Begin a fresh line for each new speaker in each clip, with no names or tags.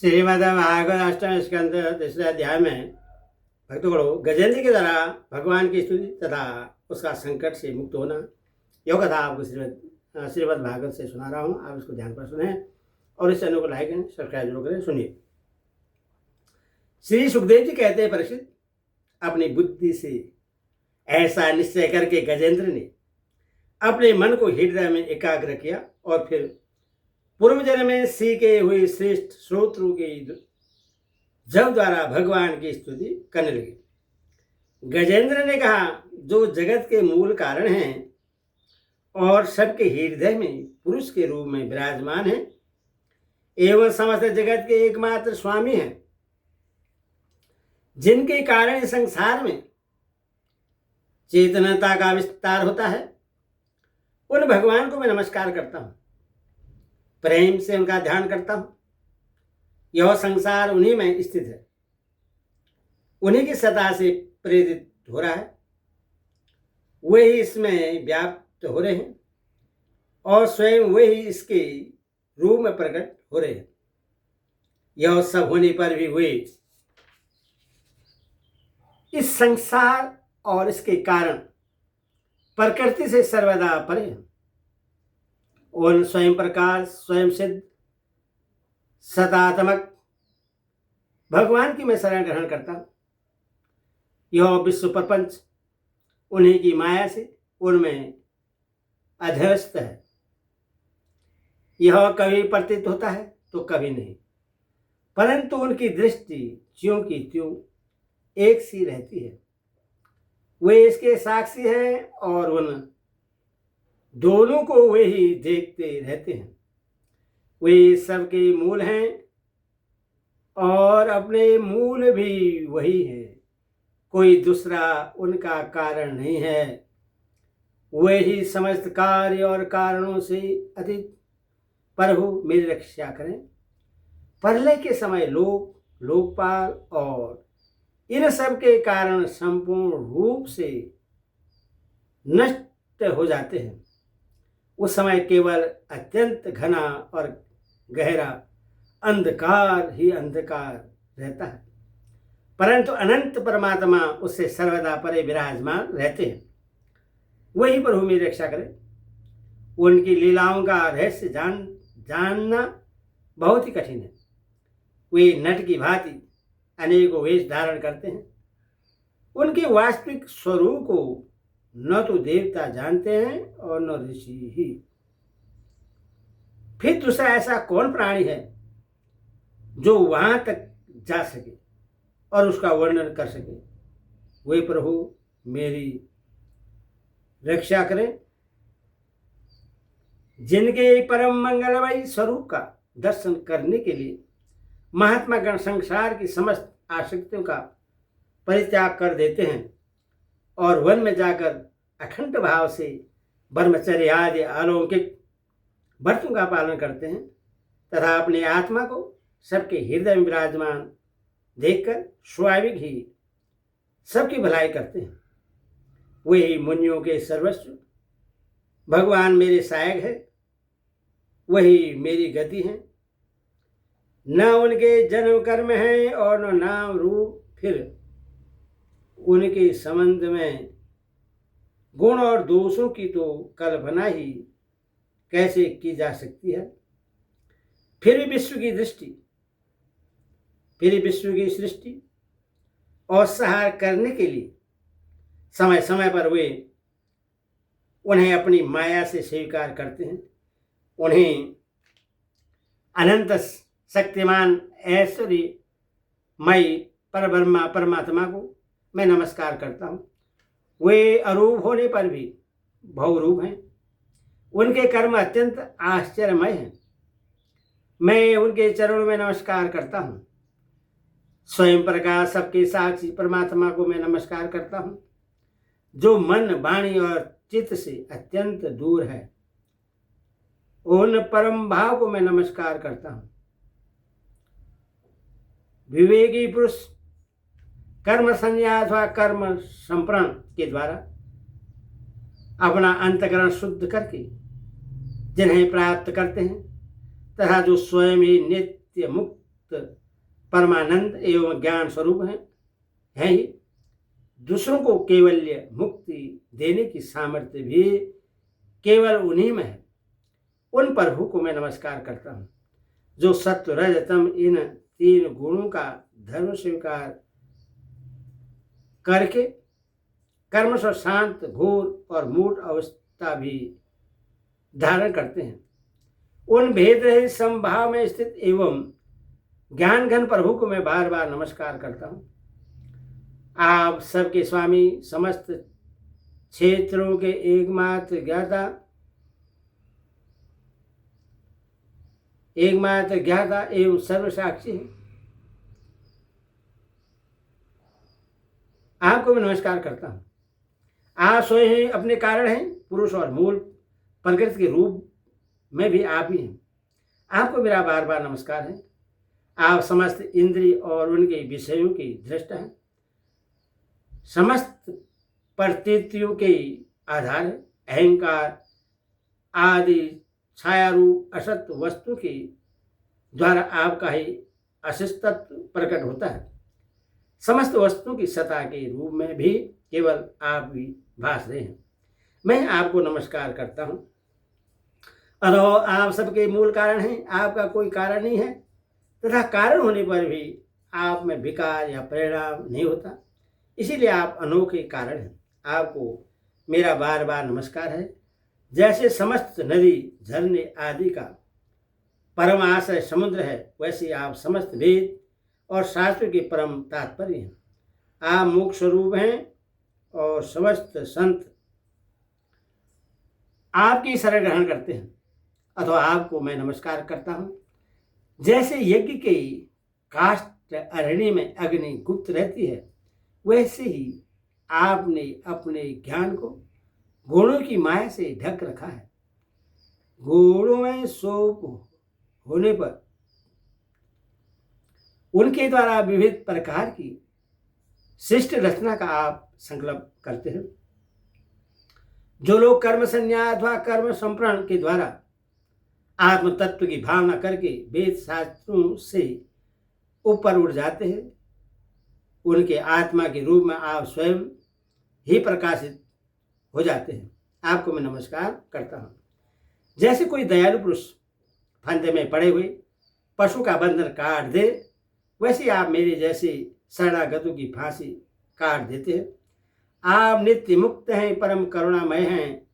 श्रीमद्भागवत अष्टम स्कंद तीसरे अध्याय में भक्तगणों गजेंद्र के द्वारा भगवान की स्तुति तथा उसका संकट से मुक्त होना, यह कथा आपको श्रीमद् भागवत से सुना रहा हूँ। आप इसको ध्यान पर सुने और इस चैनल को लाइक करें, सब्सक्राइब जरूर करें। सुनिए। श्री सुखदेव जी कहते हैं, परीक्षित, अपनी बुद्धि से ऐसा निश्चय करके गजेंद्र ने अपने मन को हृदय में एकाग्र किया और फिर पूर्व जन्म में सीखे हुए श्रेष्ठ श्रोत्रों के जब द्वारा भगवान की स्तुति करने लगे। गजेंद्र ने कहा, जो जगत के मूल कारण हैं और सबके हृदय में पुरुष के रूप में विराजमान हैं एवं समस्त जगत के एकमात्र स्वामी हैं, जिनके कारण संसार में चेतनता का विस्तार होता है, उन भगवान को मैं नमस्कार करता हूँ, प्रेम से उनका ध्यान करता हूँ। यह संसार उन्हीं में स्थित है, उन्हीं की सत्ता से प्रेरित हो रहा है, वे ही इसमें व्याप्त हो रहे हैं और स्वयं वे ही इसके रूप में प्रकट हो रहे हैं। यह सब होने पर भी वे इस संसार और इसके कारण प्रकृति से सर्वदा परे हैं। उन स्वयं प्रकाश, स्वयं सिद्ध, सतात्मक भगवान की मैं शरण ग्रहण करता हूँ। यह विश्व प्रपंच उन्हीं की माया से उनमें अध्यस्त है। यह कभी प्रतीत होता है तो कभी नहीं, परंतु उनकी दृष्टि ज्यों की त्यों एक सी रहती है। वे इसके साक्षी हैं और उन दोनों को वे ही देखते रहते हैं। वे सबके मूल हैं और अपने मूल भी वही है, कोई दूसरा उनका कारण नहीं है। वे ही समस्त कार्य और कारणों से अतीत। प्रभु मेरी रक्षा करें। प्रलय के समय लोक, लोकपाल और इन सब के कारण संपूर्ण रूप से नष्ट हो जाते हैं। उस समय केवल अत्यंत घना और गहरा अंधकार ही अंधकार रहता है, परंतु अनंत परमात्मा उससे सर्वदा परे विराजमान रहते हैं। वही प्रभु मेरी रक्षा करें। उनकी लीलाओं का रहस्य जानना बहुत ही कठिन है। वे नट की भांति अनेकों वेश धारण करते हैं। उनके वास्तविक स्वरूप को न तो देवता जानते हैं और न ऋषि ही। फिर दूसरा ऐसा कौन प्राणी है जो वहां तक जा सके और उसका वर्णन कर सके। वे प्रभु मेरी रक्षा करें। जिनके परम मंगलमय स्वरूप का दर्शन करने के लिए महात्मा गण संसार की समस्त आसक्तियों का परित्याग कर देते हैं और वन में जाकर अखंड भाव से ब्रह्मचर्य आदि अलौकिक व्रतों का पालन करते हैं तथा अपने आत्मा को सबके हृदय में विराजमान देखकर स्वाभाविक ही सबकी भलाई करते हैं। वे ही मुनियों के सर्वस्व भगवान मेरे सहायक है, वही मेरी गति है। न उनके जन्म कर्म है और न नाम रूप। फिर उनके संबंध में गुण और दोषों की तो कल्पना ही कैसे की जा सकती है। फिर भी विश्व की सृष्टि और संहार करने के लिए समय समय पर वे उन्हें अपनी माया से स्वीकार करते हैं। उन्हें अनंत शक्तिमान ऐश्वर्यमय परब्रह्मा परमात्मा को मैं नमस्कार करता हूँ। वे अरूप होने पर भी बहुरूप हैं। उनके कर्म अत्यंत आश्चर्यमय हैं। मैं उनके चरणों में नमस्कार करता हूँ। स्वयं प्रकाश सबके साक्षी परमात्मा को मैं नमस्कार करता हूँ, जो मन, वाणी और चित्त से अत्यंत दूर है। उन परम भाव को मैं नमस्कार करता हूँ। विवेकी पुरुष कर्म संन्यास अथवा कर्म संप्रण के द्वारा अपना अंतकरण शुद्ध करके जिन्हें प्राप्त करते हैं तथा जो स्वयं ही नित्य मुक्त परमानंद एवं ज्ञान स्वरूप हैं ही। दूसरों को केवल्य मुक्ति देने की सामर्थ्य भी केवल उन्हीं में है। उन प्रभु को मैं नमस्कार करता हूँ जो सत्व रज तम इन 3 गुणों का धर्म स्वीकार करके कर्म से शांत, घोर और मूढ़ अवस्था भी धारण करते हैं। उन भेद रहित समभाव में स्थित एवं ज्ञान घन प्रभु को मैं बार बार नमस्कार करता हूँ। आप सबके स्वामी, समस्त क्षेत्रों के एकमात्र ज्ञाता एवं सर्वसाक्षी हैं। आपको मैं नमस्कार करता हूँ। आप स्वयं ही अपने कारण हैं, पुरुष और मूल प्रकृति के रूप में भी आप ही हैं। आपको मेरा बार बार नमस्कार है। आप समस्त इंद्रिय और उनके विषयों की दृष्टा हैं, समस्त प्रतीतियों के आधार है। अहंकार आदि छायारूप असत वस्तु के द्वारा आपका ही अशिष्टत्व प्रकट होता है। समस्त वस्तुओं की सत्ता के रूप में भी केवल आप ही भास रहे हैं। मैं आपको नमस्कार करता हूँ। अतो आप सबके मूल कारण हैं, आपका कोई कारण नहीं है तथा कारण होने पर भी आप में विकार या परिणाम नहीं होता, इसीलिए आप अनोखे कारण हैं। आपको मेरा बार बार नमस्कार है। जैसे समस्त नदी, झरने आदि का परम आश्रय समुद्र है, वैसे आप समस्त वेद और शास्त्र के परम तात्पर्य हैं। आप मोक्ष स्वरूप हैं और समस्त संत आपकी शरण ग्रहण करते हैं। अथवा आपको मैं नमस्कार करता हूँ। जैसे यज्ञ के काष्ठ अरण्य में अग्नि गुप्त रहती है, वैसे ही आपने अपने ज्ञान को गुणों की माया से ढक रखा है। गुणों में सोप होने पर उनके द्वारा विविध प्रकार की शिष्ट रचना का आप संकल्प करते हैं। जो लोग कर्म संन्यास अथवा कर्म संप्रण के द्वारा आत्म तत्व की भावना करके वेद शास्त्रों से ऊपर उठ जाते हैं, उनके आत्मा के रूप में आप स्वयं ही प्रकाशित हो जाते हैं। आपको मैं नमस्कार करता हूँ। जैसे कोई दयालु पुरुष फंदे में पड़े हुए पशु का बंधन काट दे, वैसे आप मेरे जैसे शरणागतों की फांसी काट देते हैं। आप नित्य मुक्त हैं, परम करुणामय हैं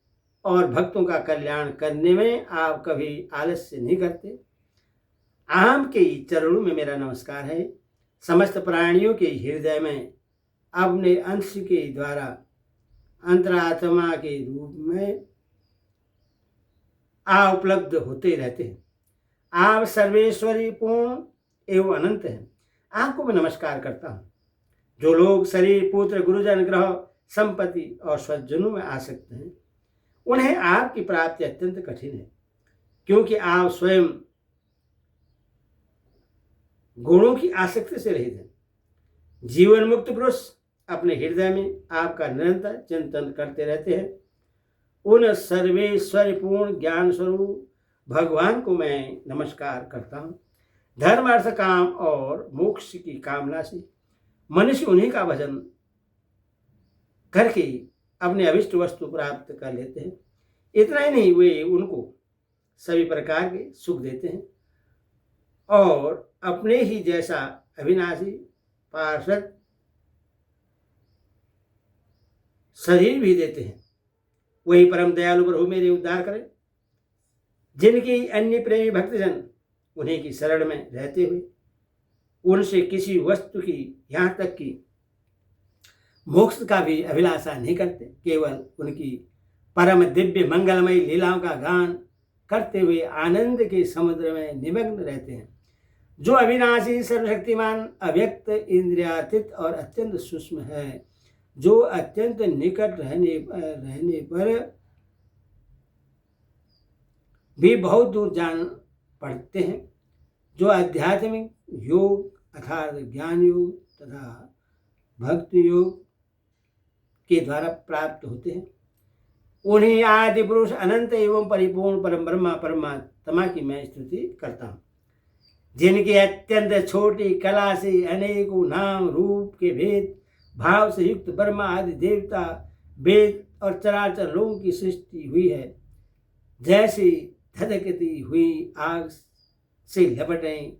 और भक्तों का कल्याण करने में आप कभी आलस्य नहीं करते। आपके चरणों में मेरा नमस्कार है। समस्त प्राणियों के हृदय में अपने अंश के द्वारा अंतरात्मा के रूप में आप उपलब्ध होते रहते हैं। आप सर्वेश्वरी पूर्ण एवं अनंत हैं। आपको मैं नमस्कार करता हूँ। जो लोग शरीर, पुत्र, गुरुजन, ग्रह, संपत्ति और स्वजनों में आसक्त हैं, उन्हें आपकी प्राप्ति अत्यंत कठिन है, क्योंकि आप स्वयं गुणों की आसक्ति से रहित हैं। जीवन मुक्त पुरुष अपने हृदय में आपका निरंतर चिंतन करते रहते हैं। उन सर्वेश्वरपूर्ण ज्ञान स्वरूप भगवान को मैं नमस्कार करता हूँ। धर्म, अर्थ, काम और मोक्ष की कामना से मनुष्य उन्हीं का भजन करके अपने अभिष्ट वस्तु प्राप्त कर लेते हैं। इतना ही नहीं, वे उनको सभी प्रकार के सुख देते हैं और अपने ही जैसा अविनाशी पार्षद शरीर भी देते हैं। वही परम दयालु प्रभु मेरे उद्धार करें। जिनकी अन्य प्रेमी भक्तजन उन्हीं की शरण में रहते हुए उनसे किसी वस्तु की, यहाँ तक कि मोक्ष का भी अभिलाषा नहीं करते, केवल उनकी परम दिव्य मंगलमय लीलाओं का गान करते हुए आनंद के समुद्र में निमग्न रहते हैं। जो अविनाशी, सर्वशक्तिमान, अव्यक्त, इंद्रियातीत और अत्यंत सूक्ष्म है, जो अत्यंत निकट रहने पर भी बहुत दूर जान पड़ते हैं, जो आध्यात्मिक योग अर्थात ज्ञान योग तथा भक्ति योग के द्वारा प्राप्त होते हैं, उन्हीं आदि पुरुष अनंत एवं परिपूर्ण परम ब्रह्मा परमात्मा की मैं स्तुति करता हूँ। जिनकी अत्यंत छोटी कला से अनेकों नाम रूप के भेद भाव से युक्त ब्रह्मा आदि देवता वेद और चराचर लोगों की सृष्टि हुई है। जैसी धधकती हुई आग से लपटें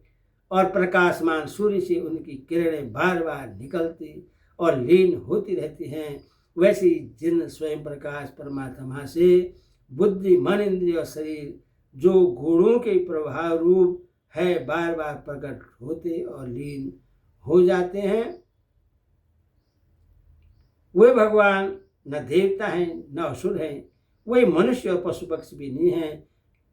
और प्रकाशमान सूर्य से उनकी किरणें बार बार निकलती और लीन होती रहती हैं, वैसी जिन स्वयं प्रकाश परमात्मा से बुद्धि मन इंद्रिय और शरीर जो गुणों के प्रभाव रूप है बार बार प्रकट होते और लीन हो जाते हैं, वे भगवान न देवता हैं न असुर हैं, वे मनुष्य और पशु पक्षी भी नहीं हैं,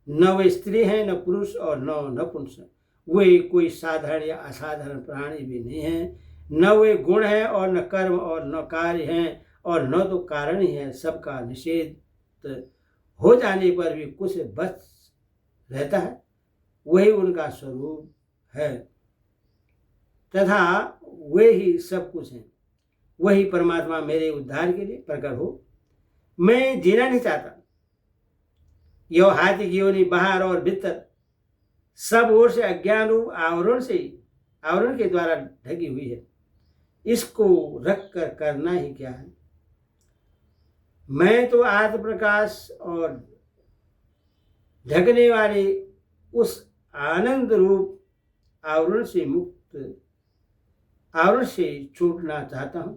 न वे स्त्री हैं न पुरुष और न नपुंसक, वे कोई साधारण या असाधारण प्राणी भी नहीं हैं, न वे गुण हैं और न कर्म और न कार्य हैं और न तो कारण ही है। सबका निषेध हो जाने पर भी कुछ बच रहता है, वही उनका स्वरूप है तथा वे ही सब कुछ हैं। वही परमात्मा मेरे उद्धार के लिए प्रकट हो। मैं जीना नहीं चाहता। यह हाथी की योनि बाहर और भीतर सब ओर से अज्ञान रूप आवरण के द्वारा ढकी हुई है। इसको रख कर करना ही क्या है। मैं तो आत्म प्रकाश और ढकने वाले उस आनंद रूप आवरण से छूटना चाहता हूं,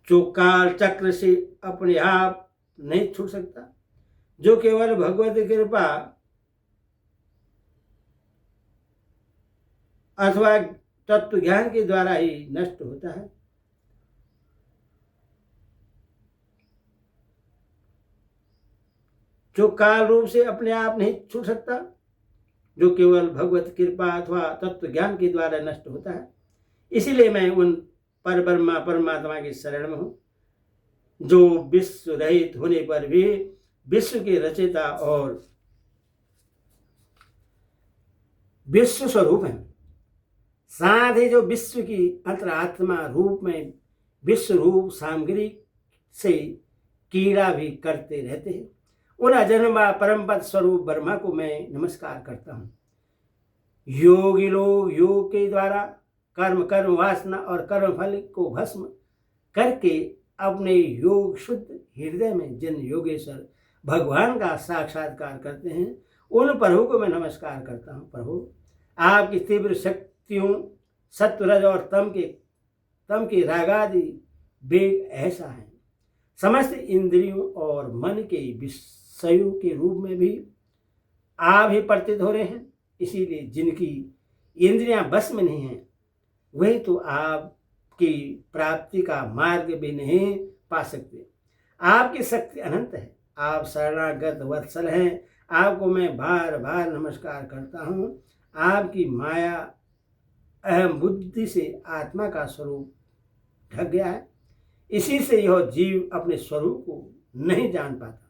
जो काल चक्र से अपने आप नहीं छूट सकता, जो केवल भगवत कृपा अथवा तत्व ज्ञान के द्वारा ही नष्ट होता है। जो काल रूप से अपने आप नहीं छूट सकता, जो केवल भगवत कृपा अथवा तत्व ज्ञान के द्वारा नष्ट होता है। इसीलिए मैं उन परब्रह्मा परमात्मा की शरण में हूं, जो विश्व रहित होने पर भी विश्व के रचयिता और विश्व स्वरूप है। साथ ही जो विश्व की अंतरात्मा रूप में विश्व रूप सामग्री से कीड़ा भी करते रहते हैं, उन अजन्मा परमपद स्वरूप ब्रह्मा को मैं नमस्कार करता हूँ। योगी लोग योग के द्वारा कर्म वासना और कर्म फल को भस्म करके अपने योग शुद्ध हृदय में जिन योगेश्वर भगवान का साक्षात्कार करते हैं, उन प्रभु को मैं नमस्कार करता हूँ। प्रभु, आपकी तीव्र शक्तियों सत्व रज और तम के रागादि वेग ऐसा है, समस्त इंद्रियों और मन के विषयों के रूप में भी आप ही प्रतीत हो रहे हैं। इसीलिए जिनकी इंद्रियां बस में नहीं हैं, वही तो आपकी प्राप्ति का मार्ग भी नहीं पा सकते। आपकी शक्ति अनंत है, आप शरणागत वत्सल हैं। आपको मैं बार बार नमस्कार करता हूँ। आपकी माया अहम बुद्धि से आत्मा का स्वरूप ढक गया है, इसी से यह जीव अपने स्वरूप को नहीं जान पाता।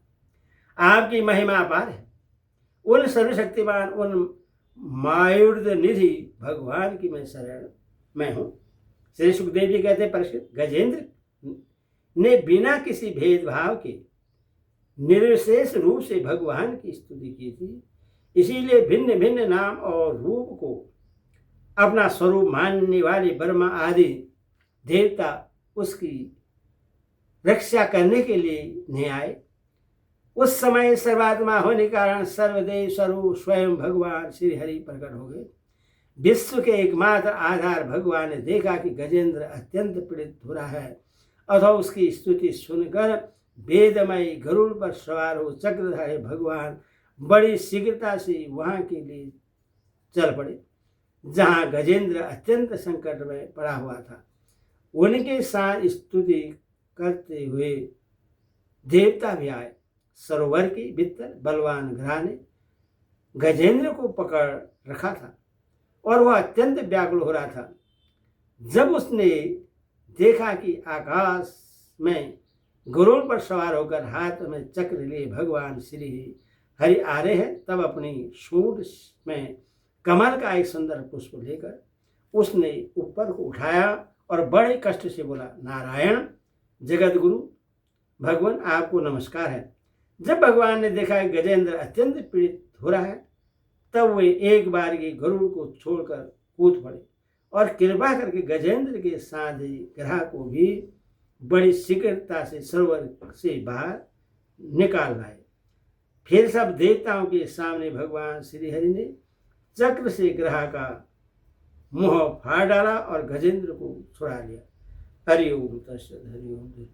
आपकी महिमा अपार है। उन सर्वशक्तिमान उन मायुर्द निधि भगवान की मैं शरण में हूँ। श्री सुखदेव जी कहते हैं, परीक्षित, गजेंद्र ने बिना किसी भेदभाव के निर्विशेष रूप से भगवान की स्तुति की थी। इसीलिए भिन्न भिन्न नाम और रूप को अपना स्वरूप मानने वाले ब्रह्मा आदि देवता उसकी रक्षा करने के लिए नहीं आए। उस समय सर्वात्मा होने के कारण सर्वदेव स्वरूप स्वयं भगवान श्री हरि प्रकट हो गए। विश्व के एकमात्र आधार भगवान ने देखा कि गजेंद्र अत्यंत पीड़ित हो रहा है, अथवा उसकी स्तुति सुनकर वेदमय गरुड़ पर सवार हो चक्रधारी भगवान बड़ी शीघ्रता से वहां के लिए चल पड़े, जहां गजेंद्र अत्यंत संकट में पड़ा हुआ था। उनके साथ स्तुति करते हुए देवता भी आए। सरोवर के भीतर बलवान ग्रह ने गजेंद्र को पकड़ रखा था और वह अत्यंत व्याकुल हो रहा था। जब उसने देखा कि आकाश में गरुड़ पर सवार होकर हाथ में चक्र लिए भगवान श्री हरि आ रहे हैं, तब अपनी सूंड में कमल का एक सुंदर पुष्प लेकर उसने ऊपर को उठाया और बड़े कष्ट से बोला, नारायण जगत गुरु भगवान, आपको नमस्कार है। जब भगवान ने देखा कि गजेंद्र अत्यंत पीड़ित हो रहा है, तब वे एक बार की गरुड़ को छोड़कर कूद पड़े और कृपा करके गजेंद्र के साझी ग्रह को भी बड़ी शीघ्रता से सरोवर से बाहर निकाल लाए। फिर सब देवताओं के सामने भगवान श्रीहरि ने चक्र से ग्रह का मुंह फाड़ डाला और गजेंद्र को छुड़ा लिया। हरि ओम तत्सत। हरि ओम।